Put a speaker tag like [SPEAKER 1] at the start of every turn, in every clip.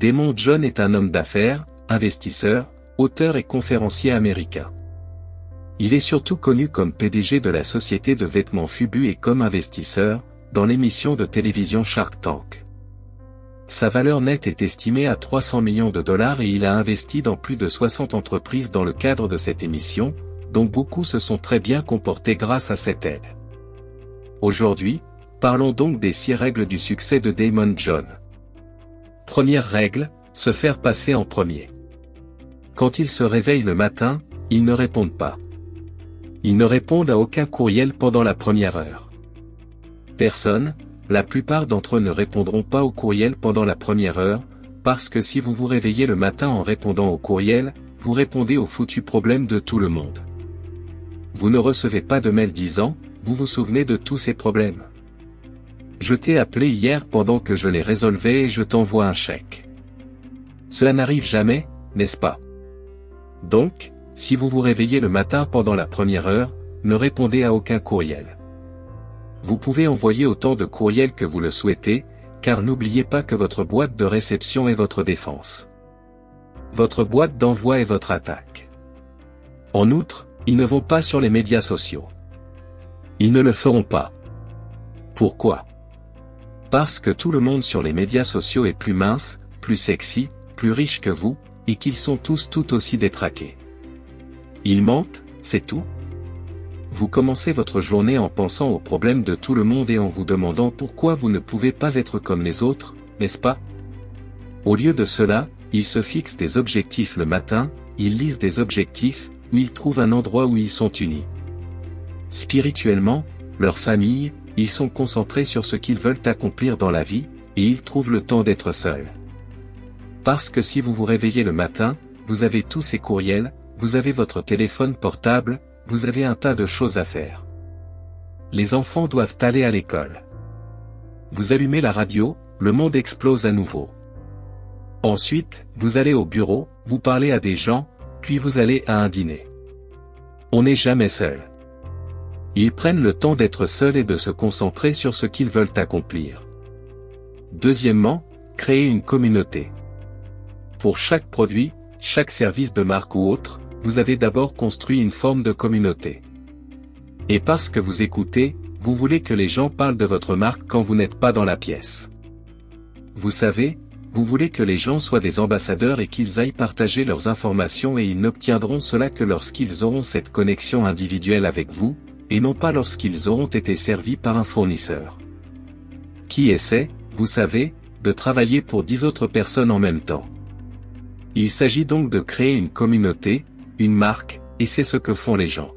[SPEAKER 1] Damon John est un homme d'affaires, investisseur, auteur et conférencier américain. Il est surtout connu comme PDG de la société de vêtements Fubu et comme investisseur, dans l'émission de télévision Shark Tank. Sa valeur nette est estimée à 300 millions de dollars et il a investi dans plus de 60 entreprises dans le cadre de cette émission, dont beaucoup se sont très bien comportés grâce à cette aide. Aujourd'hui, parlons donc des 6 règles du succès de Damon John. Première règle, se faire passer en premier. Quand ils se réveillent le matin, ils ne répondent pas. Ils ne répondent à aucun courriel pendant la première heure. Personne, la plupart d'entre eux ne répondront pas au courriel pendant la première heure, parce que si vous vous réveillez le matin en répondant au courriel, vous répondez au foutu problème de tout le monde. Vous ne recevez pas de mail disant, vous vous souvenez de tous ces problèmes. Je t'ai appelé hier pendant que je les résolvais et je t'envoie un chèque. Cela n'arrive jamais, n'est-ce pas? Donc, si vous vous réveillez le matin pendant la première heure, ne répondez à aucun courriel. Vous pouvez envoyer autant de courriels que vous le souhaitez, car n'oubliez pas que votre boîte de réception est votre défense. Votre boîte d'envoi est votre attaque. En outre, ils ne vont pas sur les médias sociaux. Ils ne le feront pas. Pourquoi? Parce que tout le monde sur les médias sociaux est plus mince, plus sexy, plus riche que vous, et qu'ils sont tous tout aussi détraqués. Ils mentent, c'est tout. Vous commencez votre journée en pensant aux problèmes de tout le monde et en vous demandant pourquoi vous ne pouvez pas être comme les autres, n'est-ce pas? Au lieu de cela, ils se fixent des objectifs le matin, ils lisent des objectifs, où ils trouvent un endroit où ils sont unis. Spirituellement, leur famille, ils sont concentrés sur ce qu'ils veulent accomplir dans la vie, et ils trouvent le temps d'être seuls. Parce que si vous vous réveillez le matin, vous avez tous ces courriels, vous avez votre téléphone portable, vous avez un tas de choses à faire. Les enfants doivent aller à l'école. Vous allumez la radio, le monde explose à nouveau. Ensuite, vous allez au bureau, vous parlez à des gens, puis vous allez à un dîner. On n'est jamais seul. Ils prennent le temps d'être seuls et de se concentrer sur ce qu'ils veulent accomplir. Deuxièmement, créer une communauté. Pour chaque produit, chaque service de marque ou autre, vous avez d'abord construit une forme de communauté. Et parce que vous écoutez, vous voulez que les gens parlent de votre marque quand vous n'êtes pas dans la pièce. Vous savez, vous voulez que les gens soient des ambassadeurs et qu'ils aillent partager leurs informations et ils n'obtiendront cela que lorsqu'ils auront cette connexion individuelle avec vous, et non pas lorsqu'ils auront été servis par un fournisseur. Qui essaie, vous savez, de travailler pour 10 autres personnes en même temps. Il s'agit donc de créer une communauté, une marque, et c'est ce que font les gens.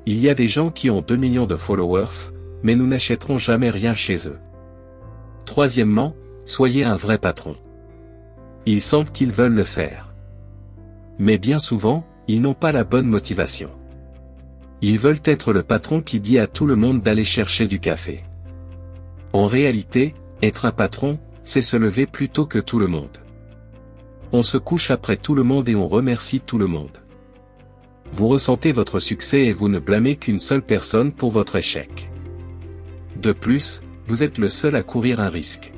[SPEAKER 1] Il y a des gens qui ont 2 millions de followers, mais nous n'achèterons jamais rien chez eux. Troisièmement, soyez un vrai patron. Ils sentent qu'ils veulent le faire. Mais bien souvent, ils n'ont pas la bonne motivation. Ils veulent être le patron qui dit à tout le monde d'aller chercher du café. En réalité, être un patron, c'est se lever plus tôt que tout le monde. On se couche après tout le monde et on remercie tout le monde. Vous ressentez votre succès et vous ne blâmez qu'une seule personne pour votre échec. De plus, vous êtes le seul à courir un risque.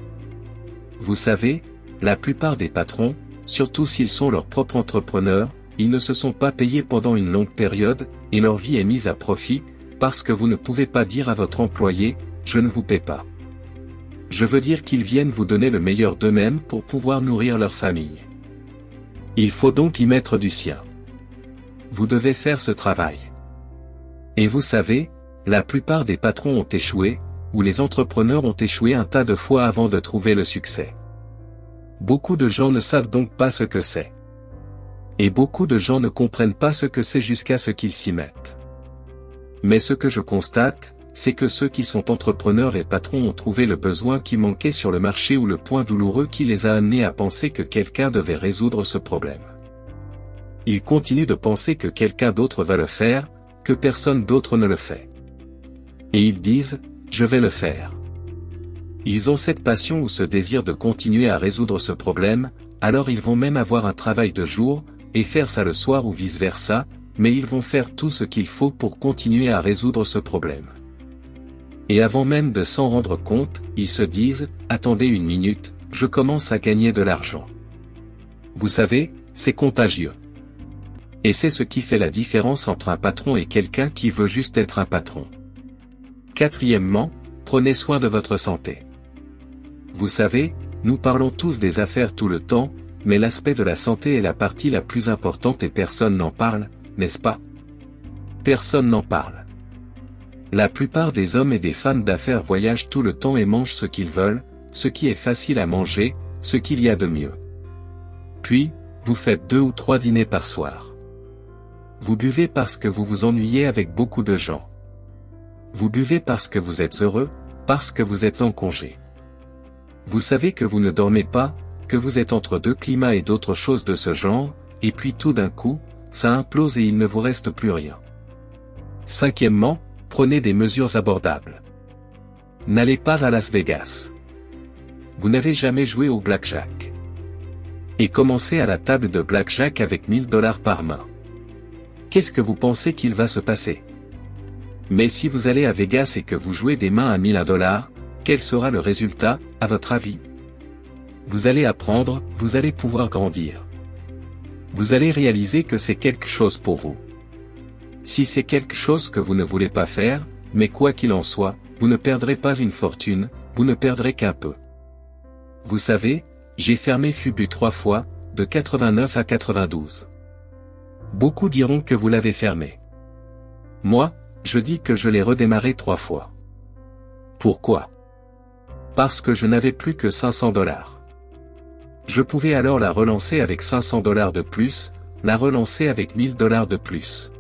[SPEAKER 1] Vous savez, la plupart des patrons, surtout s'ils sont leurs propres entrepreneurs, ils ne se sont pas payés pendant une longue période, et leur vie est mise à profit, parce que vous ne pouvez pas dire à votre employé, je ne vous paie pas. Je veux dire qu'ils viennent vous donner le meilleur d'eux-mêmes pour pouvoir nourrir leur famille. Il faut donc y mettre du sien. Vous devez faire ce travail. Et vous savez, la plupart des patrons ont échoué, ou les entrepreneurs ont échoué un tas de fois avant de trouver le succès. Beaucoup de gens ne savent donc pas ce que c'est. Et beaucoup de gens ne comprennent pas ce que c'est jusqu'à ce qu'ils s'y mettent. Mais ce que je constate, c'est que ceux qui sont entrepreneurs et patrons ont trouvé le besoin qui manquait sur le marché ou le point douloureux qui les a amenés à penser que quelqu'un devait résoudre ce problème. Ils continuent de penser que quelqu'un d'autre va le faire, que personne d'autre ne le fait. Et ils disent, je vais le faire. Ils ont cette passion ou ce désir de continuer à résoudre ce problème, alors ils vont même avoir un travail de jour, et faire ça le soir ou vice-versa, mais ils vont faire tout ce qu'il faut pour continuer à résoudre ce problème. Et avant même de s'en rendre compte, ils se disent, attendez une minute, je commence à gagner de l'argent. Vous savez, c'est contagieux. Et c'est ce qui fait la différence entre un patron et quelqu'un qui veut juste être un patron. Quatrièmement, prenez soin de votre santé. Vous savez, nous parlons tous des affaires tout le temps, mais l'aspect de la santé est la partie la plus importante et personne n'en parle, n'est-ce pas? Personne n'en parle. La plupart des hommes et des femmes d'affaires voyagent tout le temps et mangent ce qu'ils veulent, ce qui est facile à manger, ce qu'il y a de mieux. Puis, vous faites 2 ou 3 dîners par soir. Vous buvez parce que vous vous ennuyez avec beaucoup de gens. Vous buvez parce que vous êtes heureux, parce que vous êtes en congé. Vous savez que vous ne dormez pas, que vous êtes entre 2 climats et d'autres choses de ce genre, et puis tout d'un coup, ça implose et il ne vous reste plus rien. Cinquièmement, prenez des mesures abordables. N'allez pas à Las Vegas. Vous n'avez jamais joué au blackjack. Et commencez à la table de blackjack avec $1000 par main. Qu'est-ce que vous pensez qu'il va se passer? Mais si vous allez à Vegas et que vous jouez des mains à $1000, quel sera le résultat, à votre avis? Vous allez apprendre, vous allez pouvoir grandir. Vous allez réaliser que c'est quelque chose pour vous. Si c'est quelque chose que vous ne voulez pas faire, mais quoi qu'il en soit, vous ne perdrez pas une fortune, vous ne perdrez qu'un peu. Vous savez, j'ai fermé Fubu 3 fois, de 89 à 92. Beaucoup diront que vous l'avez fermé. Moi, je dis que je l'ai redémarré 3 fois. Pourquoi? Parce que je n'avais plus que $500. Je pouvais alors la relancer avec $500 de plus, la relancer avec $1000 de plus.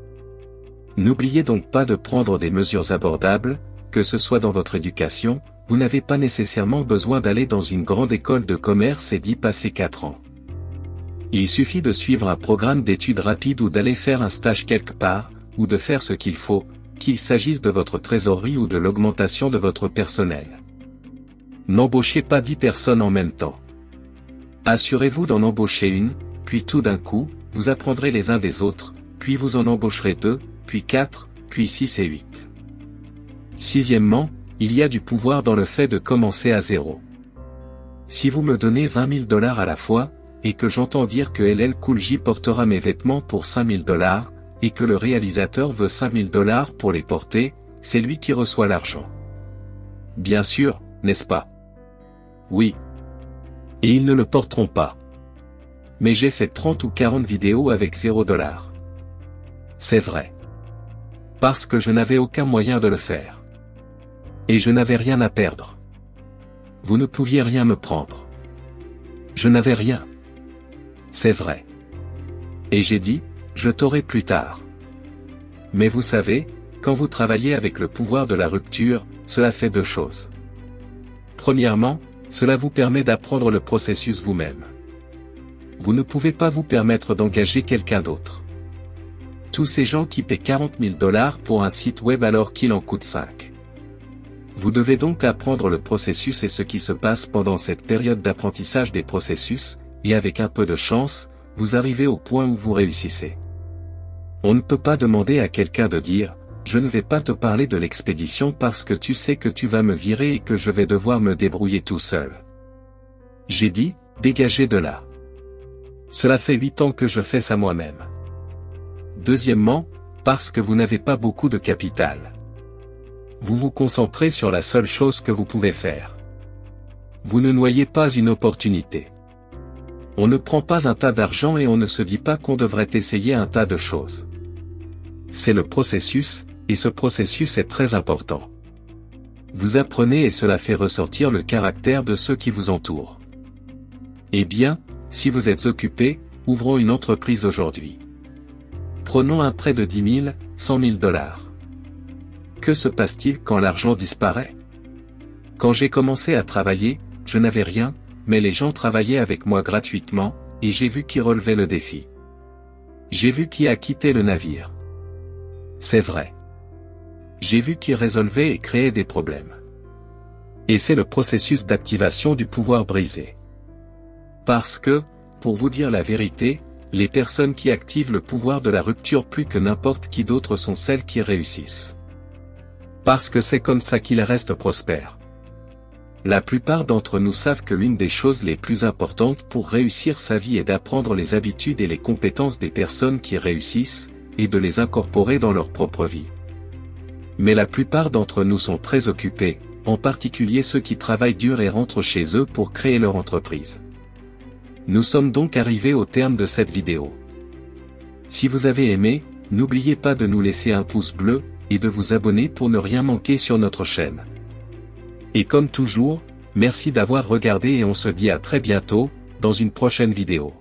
[SPEAKER 1] N'oubliez donc pas de prendre des mesures abordables, que ce soit dans votre éducation, vous n'avez pas nécessairement besoin d'aller dans une grande école de commerce et d'y passer 4 ans. Il suffit de suivre un programme d'études rapides ou d'aller faire un stage quelque part, ou de faire ce qu'il faut, qu'il s'agisse de votre trésorerie ou de l'augmentation de votre personnel. N'embauchez pas 10 personnes en même temps. Assurez-vous d'en embaucher une, puis tout d'un coup, vous apprendrez les uns des autres, puis vous en embaucherez 2, puis 4, puis 6 et 8. Sixièmement, il y a du pouvoir dans le fait de commencer à zéro. Si vous me donnez $20 000 à la fois, et que j'entends dire que LL Cool J portera mes vêtements pour $5000, et que le réalisateur veut $5000 pour les porter, c'est lui qui reçoit l'argent. Bien sûr, n'est-ce pas? Oui. Et ils ne le porteront pas. Mais j'ai fait 30 ou 40 vidéos avec $0. C'est vrai. Parce que je n'avais aucun moyen de le faire. Et je n'avais rien à perdre. Vous ne pouviez rien me prendre. Je n'avais rien. C'est vrai. Et j'ai dit, je t'aurai plus tard. Mais vous savez, quand vous travaillez avec le pouvoir de la rupture, cela fait 2 choses. Premièrement, cela vous permet d'apprendre le processus vous-même. Vous ne pouvez pas vous permettre d'engager quelqu'un d'autre. Tous ces gens qui paient $40 000 pour un site web alors qu'il en coûte 5. Vous devez donc apprendre le processus et ce qui se passe pendant cette période d'apprentissage des processus, et avec un peu de chance, vous arrivez au point où vous réussissez. On ne peut pas demander à quelqu'un de dire, je ne vais pas te parler de l'expédition parce que tu sais que tu vas me virer et que je vais devoir me débrouiller tout seul. J'ai dit, dégagez de là. Cela fait 8 ans que je fais ça moi-même. Deuxièmement, parce que vous n'avez pas beaucoup de capital. Vous vous concentrez sur la seule chose que vous pouvez faire. Vous ne noyez pas une opportunité. On ne prend pas un tas d'argent et on ne se dit pas qu'on devrait essayer un tas de choses. C'est le processus, et ce processus est très important. Vous apprenez et cela fait ressortir le caractère de ceux qui vous entourent. Eh bien, si vous êtes occupé, ouvrons une entreprise aujourd'hui. Prenons un prêt de 10 000, 100 000 $. Que se passe-t-il quand l'argent disparaît? Quand j'ai commencé à travailler, je n'avais rien, mais les gens travaillaient avec moi gratuitement, et j'ai vu qui relevait le défi. J'ai vu qui a quitté le navire. C'est vrai. J'ai vu qui résolvait et créait des problèmes. Et c'est le processus d'activation du pouvoir brisé. Parce que, pour vous dire la vérité, les personnes qui activent le pouvoir de la rupture plus que n'importe qui d'autre sont celles qui réussissent. Parce que c'est comme ça qu'ils restent prospères. La plupart d'entre nous savent que l'une des choses les plus importantes pour réussir sa vie est d'apprendre les habitudes et les compétences des personnes qui réussissent, et de les incorporer dans leur propre vie. Mais la plupart d'entre nous sont très occupés, en particulier ceux qui travaillent dur et rentrent chez eux pour créer leur entreprise. Nous sommes donc arrivés au terme de cette vidéo. Si vous avez aimé, n'oubliez pas de nous laisser un pouce bleu, et de vous abonner pour ne rien manquer sur notre chaîne. Et comme toujours, merci d'avoir regardé et on se dit à très bientôt, dans une prochaine vidéo.